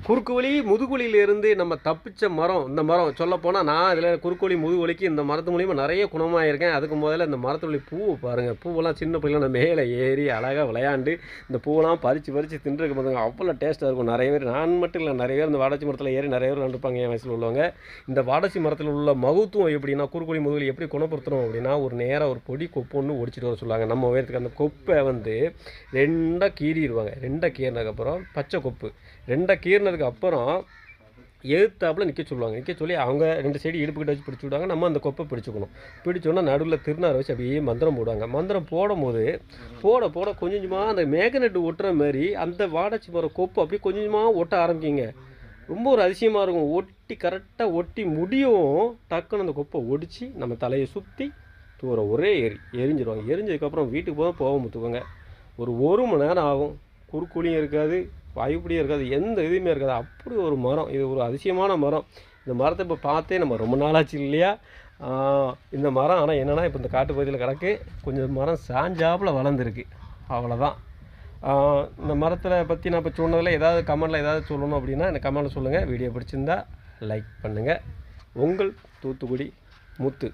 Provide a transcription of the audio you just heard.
குறுக்கு வலி முதுகுவலியிலிருந்து நம்ம தப்பிச்ச மரம் இந்த மரம் சொல்லப்போனால் நான் இதில் குறுக்கு வலி முதுகுவலிக்கு இந்த மரத்து மூலிமா நிறைய குணமாயிருக்கேன். அதுக்கு முதல்ல இந்த மரத்துடைய பூவை பாருங்கள். பூவெல்லாம் சின்ன பிள்ளைங்க நான் மேலே ஏறி அழகாக விளையாண்டு இந்த பூவெல்லாம் பறித்து தின்றுருக்கு பார்த்துங்க. அவ்வளோ டேஸ்ட்டாக இருக்கும். நிறைய பேர், நான் மட்டும் இல்லை, நிறைய பேர் இந்த வாடாச்சி மரத்தில் ஏறி நிறைய பேர் விளாண்டுருப்பாங்க என் வயசில் உள்ளவங்க. இந்த வாடாச்சி மரத்தில் உள்ள மகத்துவம் எப்படின்னா, குறுக்கு வலி முதுகுவலி எப்படி குணப்படுத்தணும் அப்படின்னா, ஒரு நேராக ஒரு பொடி கொப்பு ஒன்று ஒடிச்சிட்டு வர சொல்லுவாங்க. நம்ம உயரத்துக்கு அந்த கொப்பை வந்து ரெண்டாக கீறிடுவாங்க. ரெண்டாக கீறினதுக்கப்புறம் பச்சை கொப்பு ரெண்டாக கீறினதுக்கு அப்புறம் எழுத்தாப்பில் நிற்க சொல்லுவாங்க. நிற்க சொல்லி அவங்க 2 சைடு இடுப்புக்கிட்ட வச்சு பிடிச்சி விடுவாங்க. நம்ம அந்த கொப்பை பிடிச்சிக்கணும். பிடிச்சோன்னா நடுவில் திருநாரை வச்சு அப்படியே மந்திரம் போடுவாங்க. மந்திரம் போடும்போது போட கொஞ்சம் கொஞ்சமாக அந்த மேக்னெட் ஒட்டுற மாதிரி அந்த வாடாச்சி போகிற கொப்பு அப்படியே கொஞ்சம் கொஞ்சமாக ஒட்ட ஆரம்பிக்கிங்க. ரொம்ப ஒரு அதிசயமாக இருக்கும். ஒட்டி கரெக்டாக ஒட்டி முடியும் டக்குன்னு அந்த கொப்பை ஒடிச்சு நம்ம தலையை சுற்றி தூரம் ஒரே எரிஞ்சிடுவாங்க. எரிஞ்சதுக்கப்புறம் வீட்டுக்கு போக முத்துக்கோங்க. ஒரு மணி நேரம் ஆகும். குறுக்குழியும் இருக்காது, வாய்ப்புடியும் இருக்காது, எந்த இதுவுமே இருக்காது. அப்படி ஒரு மரம். இது ஒரு அதிசயமான மரம். இந்த மரத்தை இப்போ பார்த்தே நம்ம ரொம்ப நாளாச்சு இல்லையா? இந்த மரம் ஆனால் என்னென்னா இப்போ இந்த காட்டு பகுதியில் கிடக்கு. கொஞ்சம் மரம் சாஞ்சாப்பில் வளர்ந்துருக்கு, அவ்வளோதான். இந்த மரத்தில் பற்றி நான் இப்போ சொன்னதில் ஏதாவது கமெண்டில் ஏதாவது சொல்லணும் அப்படின்னா எனக்கு கமெண்டில் சொல்லுங்கள். வீடியோ பிடிச்சிருந்தா லைக் பண்ணுங்கள். உங்கள் தூத்துக்குடி முத்து.